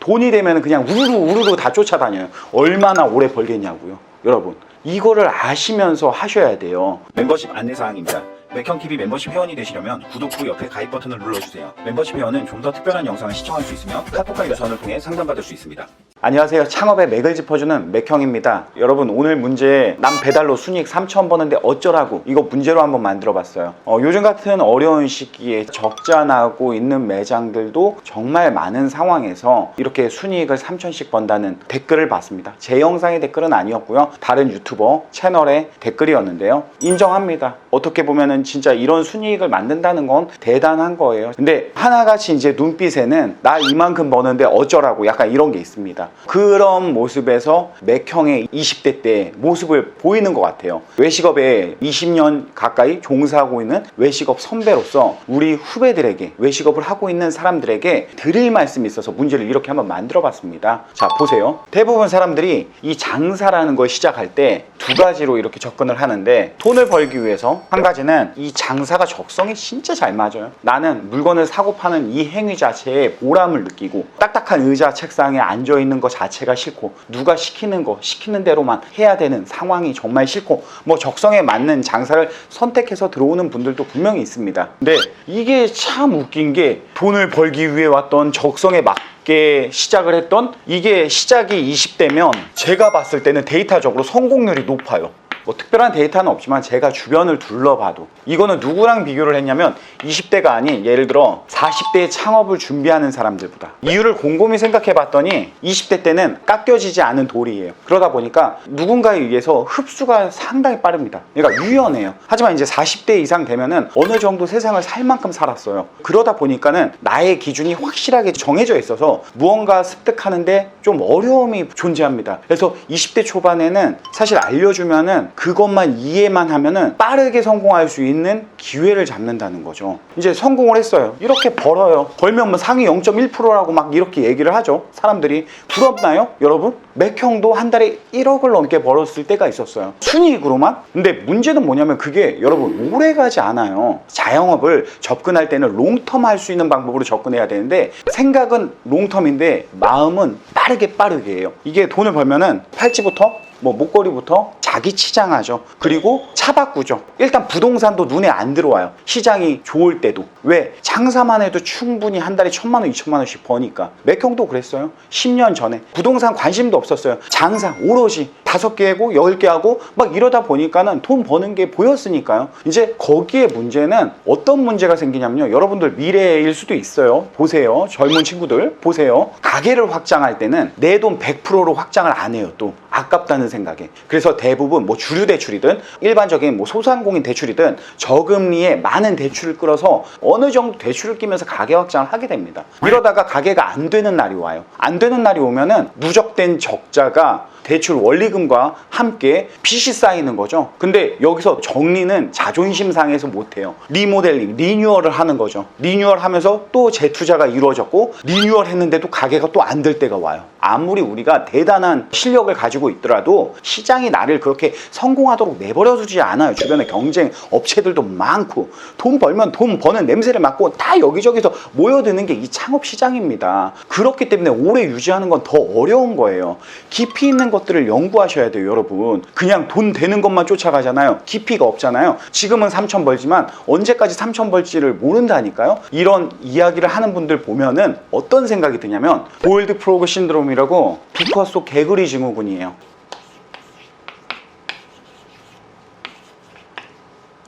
돈이 되면 그냥 우르르 다 쫓아다녀요. 얼마나 오래 벌겠냐고요. 여러분, 이거를 아시면서 하셔야 돼요. 멤버십 안내사항입니다. 맥형TV 멤버십 회원이 되시려면 구독 후 옆에 가입 버튼을 눌러주세요. 멤버십 회원은 좀 더 특별한 영상을 시청할 수 있으며 카톡과 유선을 통해 상담받을 수 있습니다. 안녕하세요. 창업의 맥을 짚어주는 맥형입니다. 여러분, 오늘 문제 남 배달로 순이익 3,000 버는데 어쩌라고, 이거 문제로 한번 만들어 봤어요. 요즘 같은 어려운 시기에 적자 나고 있는 매장들도 정말 많은 상황에서 이렇게 순이익을 3,000씩 번다는 댓글을 봤습니다. 제 영상의 댓글은 아니었고요, 다른 유튜버 채널의 댓글이었는데요. 인정합니다. 어떻게 보면은 진짜 이런 순이익을 만든다는 건 대단한 거예요. 근데 하나같이 이제 눈빛에는 나 이만큼 버는데 어쩌라고, 약간 이런 게 있습니다. 그런 모습에서 맥형의 20대 때 모습을 보이는 것 같아요. 외식업에 20년 가까이 종사하고 있는 외식업 선배로서 우리 후배들에게, 외식업을 하고 있는 사람들에게 드릴 말씀이 있어서 문제를 이렇게 한번 만들어 봤습니다. 자, 보세요. 대부분 사람들이 이 장사라는 걸 시작할 때 두 가지로 이렇게 접근을 하는데, 돈을 벌기 위해서 한 가지는 이 장사가 적성이 진짜 잘 맞아요. 나는 물건을 사고 파는 이 행위 자체에 보람을 느끼고, 딱딱한 의자 책상에 앉아 있는 것 자체가 싫고, 누가 시키는 거 시키는 대로만 해야 되는 상황이 정말 싫고, 뭐 적성에 맞는 장사를 선택해서 들어오는 분들도 분명히 있습니다. 근데 이게 참 웃긴 게, 돈을 벌기 위해 왔던 적성에 맞게 시작을 했던, 이게 시작이 20대면 제가 봤을 때는 데이터적으로 성공률이 높아요. 뭐 특별한 데이터는 없지만 제가 주변을 둘러봐도, 이거는 누구랑 비교를 했냐면 20대가 아닌 예를 들어 40대에 창업을 준비하는 사람들보다. 이유를 곰곰이 생각해 봤더니 20대 때는 깎여지지 않은 돌이에요. 그러다 보니까 누군가에 의해서 흡수가 상당히 빠릅니다. 그러니까 유연해요. 하지만 이제 40대 이상 되면은 어느 정도 세상을 살 만큼 살았어요. 그러다 보니까는 나의 기준이 확실하게 정해져 있어서 무언가 습득하는데 좀 어려움이 존재합니다. 그래서 20대 초반에는 사실 알려주면은 그것만 이해만 하면은 빠르게 성공할 수 있는 기회를 잡는다는 거죠. 이제 성공을 했어요. 이렇게 벌어요. 벌면 뭐 상위 0.1%라고 막 이렇게 얘기를 하죠. 사람들이. 부럽나요? 여러분? 맥형도 한 달에 1억을 넘게 벌었을 때가 있었어요. 순이익으로만? 근데 문제는 뭐냐면 그게 여러분 오래 가지 않아요. 자영업을 접근할 때는 롱텀 할 수 있는 방법으로 접근해야 되는데, 생각은 롱텀인데 마음은 빠르게 해요. 이게 돈을 벌면은 팔찌부터 뭐 목걸이부터 자기 치장하죠. 그리고 차 바꾸죠. 일단 부동산도 눈에 안 들어와요. 시장이 좋을 때도. 왜? 장사만 해도 충분히 한 달에 1,000만 원, 2,000만 원씩 버니까. 맥형도 그랬어요. 10년 전에 부동산 관심도 없었어요. 장사 오로지 5개 하고 10개 하고 막 이러다 보니까는 돈 버는 게 보였으니까요. 이제 거기에 문제는 어떤 문제가 생기냐면요, 여러분들 미래일 수도 있어요. 보세요. 젊은 친구들 보세요. 가게를 확장할 때는 내 돈 100%로 확장을 안 해요. 또 아깝다는 생각에. 그래서 대부분 뭐 주류 대출이든 일반적인 뭐 소상공인 대출이든 저금리에 많은 대출을 끌어서 어느 정도 대출을 끼면서 가게 확장을 하게 됩니다. 이러다가 가게가 안 되는 날이 와요. 안 되는 날이 오면은 누적된 적자가 대출 원리금과 함께 빚이 쌓이는 거죠. 근데 여기서 정리는 자존심 상해서 못해요. 리모델링, 리뉴얼을 하는 거죠. 리뉴얼 하면서 또 재투자가 이루어졌고, 리뉴얼 했는데도 가게가 또 안 될 때가 와요. 아무리 우리가 대단한 실력을 가지고 있더라도 시장이 나를 그렇게 성공하도록 내버려두지 않아요. 주변에 경쟁 업체들도 많고, 돈 벌면 돈 버는 냄새를 맡고 다 여기저기서 모여드는 게 이 창업 시장입니다. 그렇기 때문에 오래 유지하는 건 더 어려운 거예요. 깊이 있는 것들을 연구하셔야 돼요. 여러분, 그냥 돈 되는 것만 쫓아가잖아요. 깊이가 없잖아요. 지금은 3,000 벌지만 언제까지 3,000 벌지를 모른다니까요. 이런 이야기를 하는 분들 보면은 어떤 생각이 드냐면, 보일드 프로그 신드롬이라고 비커 속 개구리 증후군이에요.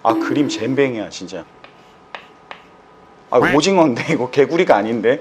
아, 그림 잼뱅이야 진짜. 아, 오징어인데 이거 개구리가 아닌데.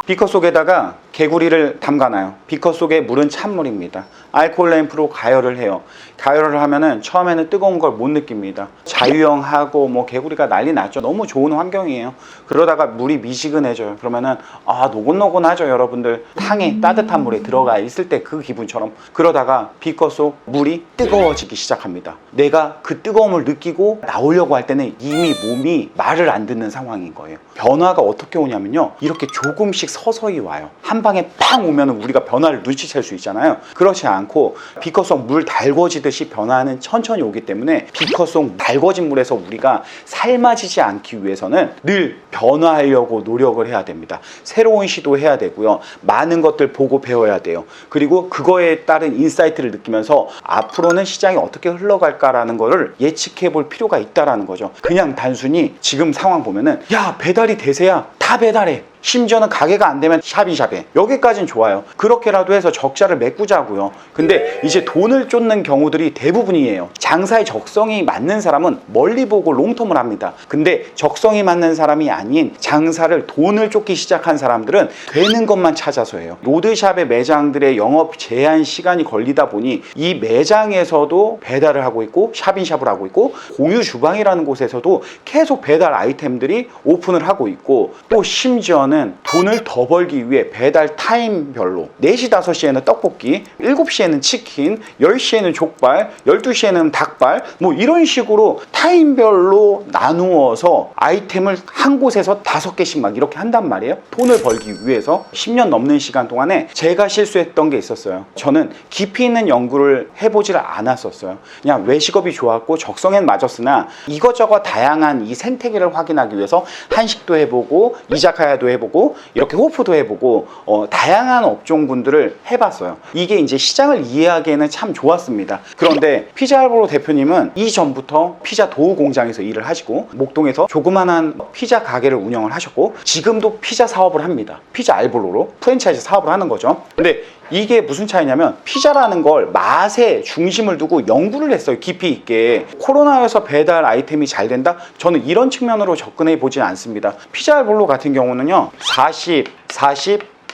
비커 속에다가 개구리를 담가놔요. 비커 속에 물은 찬물입니다. 알코올 램프로 가열을 해요. 가열을 하면은 처음에는 뜨거운 걸 못 느낍니다. 자유형하고 뭐 개구리가 난리 났죠. 너무 좋은 환경이에요. 그러다가 물이 미지근해져요. 그러면은 노곤노곤하죠. 여러분들 탕에 따뜻한 물에 들어가 있을 때 그 기분처럼. 그러다가 비커 속 물이 뜨거워지기 시작합니다. 내가 그 뜨거움을 느끼고 나오려고 할 때는 이미 몸이 말을 안 듣는 상황인 거예요. 변화가 어떻게 오냐면요, 이렇게 조금씩 서서히 와요. 한 방에 팡 오면 우리가 변화를 눈치챌 수 있잖아요. 그렇지 않고 비커 속 물 달궈지듯이 변화는 천천히 오기 때문에 비커 속 달궈진 물에서 우리가 삶아지지 않기 위해서는 늘 변화하려고 노력을 해야 됩니다. 새로운 시도해야 되고요. 많은 것들 보고 배워야 돼요. 그리고 그거에 따른 인사이트를 느끼면서 앞으로는 시장이 어떻게 흘러갈까라는 거를 예측해 볼 필요가 있다라는 거죠. 그냥 단순히 지금 상황 보면은 야, 배달이 대세야, 다 배달해, 심지어는 가게가 안 되면 샵이샵에, 여기까지는 좋아요. 그렇게라도 해서 적자를 메꾸자고요. 근데 이제 돈을 쫓는 경우들이 대부분이에요. 장사의 적성이 맞는 사람은 멀리 보고 롱텀을 합니다. 근데 적성이 맞는 사람이 아닌 장사를 돈을 쫓기 시작한 사람들은 되는 것만 찾아서 해요. 로드샵의 매장들의 영업 제한 시간이 걸리다 보니 이 매장에서도 배달을 하고 있고 샵인샵을 하고 있고 공유 주방이라는 곳에서도 계속 배달 아이템들이 오픈을 하고 있고, 또 심지어는 돈을 더 벌기 위해 배달 타임별로 4시, 5시에는 떡볶이, 7시에는 치킨, 10시에는 족발, 12시에는 닭발, 뭐 이런 식으로 타임별로 나누어서 아이템을 한 곳에서 5개씩 막 이렇게 한단 말이에요. 돈을 벌기 위해서. 10년 넘는 시간 동안에 제가 실수했던 게 있었어요. 저는 깊이 있는 연구를 해보질 않았었어요. 그냥 외식업이 좋았고 적성엔 맞았으나 이것저것 다양한 이 생태계를 확인하기 위해서 한식도 해보고 이자카야도 해보고 이렇게 호프도 해보고 다양한 업종군들을 해봤어요. 이게 이제 시장을 이해하기에는 참 좋았습니다. 그런데 피자알보로 대표님은 이전부터 피자 도우 공장에서 일을 하시고 목동에서 조그만한 피자 가게를 운영을 하셨고 지금도 피자 사업을 합니다. 피자 알보로로 프랜차이즈 사업을 하는 거죠. 근데 이게 무슨 차이냐면 피자라는 걸 맛에 중심을 두고 연구를 했어요. 깊이 있게. 코로나여서 배달 아이템이 잘 된다? 저는 이런 측면으로 접근해 보진 않습니다. 피자 알볼로 같은 경우는요 40,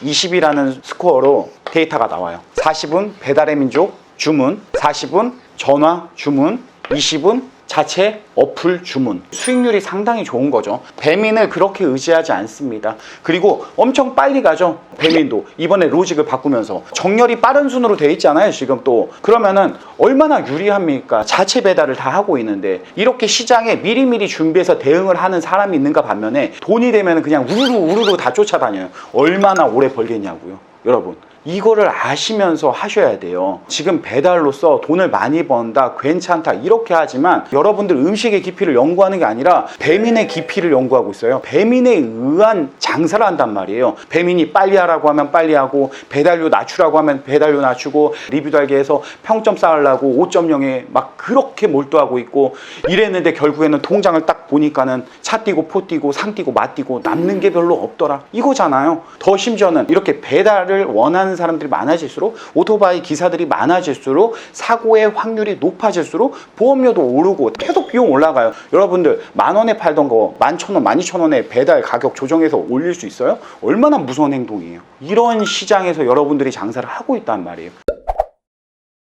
20이라는 스코어로 데이터가 나와요. 40은 배달의 민족 주문, 40은 전화 주문, 20은 자체 어플 주문. 수익률이 상당히 좋은 거죠. 배민을 그렇게 의지하지 않습니다. 그리고 엄청 빨리 가죠. 배민도 이번에 로직을 바꾸면서 정렬이 빠른 순으로 돼 있잖아요 지금. 또 그러면은 얼마나 유리합니까? 자체 배달을 다 하고 있는데. 이렇게 시장에 미리미리 준비해서 대응을 하는 사람이 있는가 반면에 돈이 되면 그냥 우르르 다 쫓아다녀요. 얼마나 오래 벌겠냐고요 여러분. 이거를 아시면서 하셔야 돼요. 지금 배달로서 돈을 많이 번다, 괜찮다 이렇게 하지만 여러분들 음식의 깊이를 연구하는 게 아니라 배민의 깊이를 연구하고 있어요. 배민에 의한 장사를 한단 말이에요. 배민이 빨리 하라고 하면 빨리 하고, 배달료 낮추라고 하면 배달료 낮추고, 리뷰 달게 해서 평점 쌓으려고 5.0에 막 그렇게 몰두하고 있고, 이랬는데 결국에는 통장을 딱 보니까는 차 띄고 포 띄고 상 띄고 마 띄고 남는 게 별로 없더라 이거잖아요. 더 심지어는 이렇게 배달을 원하는 사람들이 많아질수록, 오토바이 기사들이 많아질수록, 사고의 확률이 높아질수록 보험료도 오르고 계속 비용 올라가요. 여러분들 10,000원에 팔던 거 11,000원, 12,000원에 배달 가격 조정해서 올릴 수 있어요? 얼마나 무서운 행동이에요. 이런 시장에서 여러분들이 장사를 하고 있단 말이에요.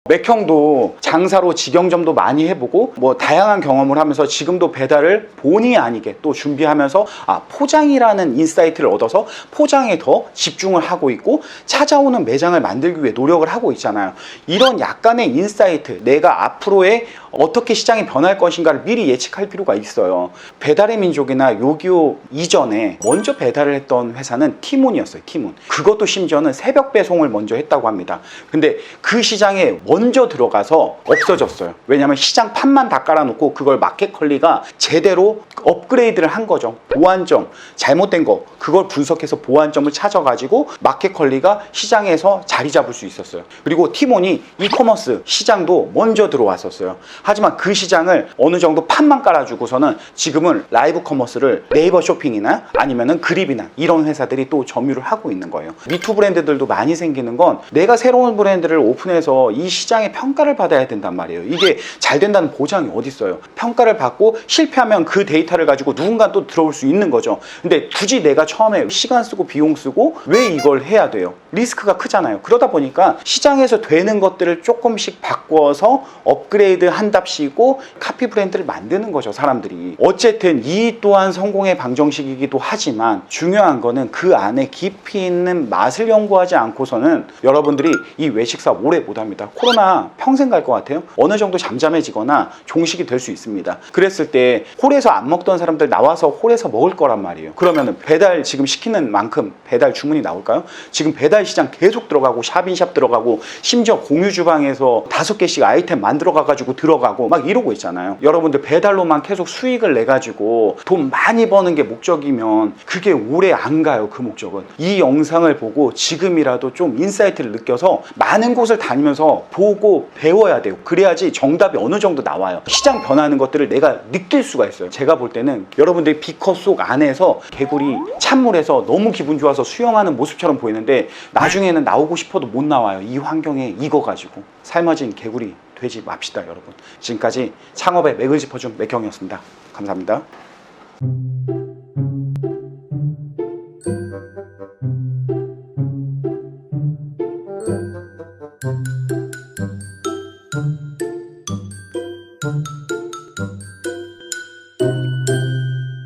맥형도 장사로 직영점도 많이 해보고 뭐 다양한 경험을 하면서 지금도 배달을 본의 아니게 또 준비하면서 포장이라는 인사이트를 얻어서 포장에 더 집중을 하고 있고 찾아오는 매장을 만들기 위해 노력을 하고 있잖아요. 이런 약간의 인사이트, 내가 앞으로의 어떻게 시장이 변할 것인가를 미리 예측할 필요가 있어요. 배달의 민족이나 요기요 이전에 먼저 배달을 했던 회사는 티몬이었어요. 티몬. 그것도 심지어는 새벽 배송을 먼저 했다고 합니다. 근데 그 시장에 먼저 들어가서 없어졌어요. 왜냐하면 시장 판만 다 깔아놓고 그걸 마켓컬리가 제대로 업그레이드를 한 거죠. 보완점, 잘못된 거 그걸 분석해서 보완점을 찾아가지고 마켓컬리가 시장에서 자리 잡을 수 있었어요. 그리고 티몬이 이커머스 시장도 먼저 들어왔었어요. 하지만 그 시장을 어느 정도 판만 깔아주고서는 지금은 라이브 커머스를 네이버 쇼핑이나 아니면은 그립이나 이런 회사들이 또 점유를 하고 있는 거예요. 미투 브랜드들도 많이 생기는 건 내가 새로운 브랜드를 오픈해서 이 시장의 평가를 받아야 된단 말이에요. 이게 잘 된다는 보장이 어디 있어요. 평가를 받고 실패하면 그 데이터를 가지고 누군가 또 들어올 수 있는 거죠. 근데 굳이 내가 처음에 시간 쓰고 비용 쓰고 왜 이걸 해야 돼요? 리스크가 크잖아요. 그러다 보니까 시장에서 되는 것들을 조금씩 바꿔서 업그레이드 한 한답시고 카피 브랜드를 만드는 거죠, 사람들이. 어쨌든 이 또한 성공의 방정식이기도 하지만 중요한 거는 그 안에 깊이 있는 맛을 연구하지 않고서는 여러분들이 이 외식사 오래 못합니다. 코로나 평생 갈 것 같아요. 어느 정도 잠잠해지거나 종식이 될 수 있습니다. 그랬을 때 홀에서 안 먹던 사람들 나와서 홀에서 먹을 거란 말이에요. 그러면은 배달 지금 시키는 만큼 배달 주문이 나올까요? 지금 배달 시장 계속 들어가고 샵인샵 들어가고 심지어 공유 주방에서 5개씩 아이템 만들어 가가지고 들어가고 막 이러고 있잖아요. 여러분들 배달로만 계속 수익을 내 가지고 돈 많이 버는 게 목적이면 그게 오래 안 가요. 그 목적은. 이 영상을 보고 지금이라도 좀 인사이트를 느껴서 많은 곳을 다니면서 보고 배워야 돼요. 그래야지 정답이 어느 정도 나와요. 시장 변하는 것들을 내가 느낄 수가 있어요. 제가 볼 때는 여러분들이 비커 속 안에서 개구리 찬물에서 너무 기분 좋아서 수영하는 모습처럼 보이는데 나중에는 나오고 싶어도 못 나와요. 이 환경에 익어가지고. 삶아진 개구리 되지 맙시다, 여러분. 지금까지 창업에 맥을 짚어준 맥형이었습니다. 감사합니다.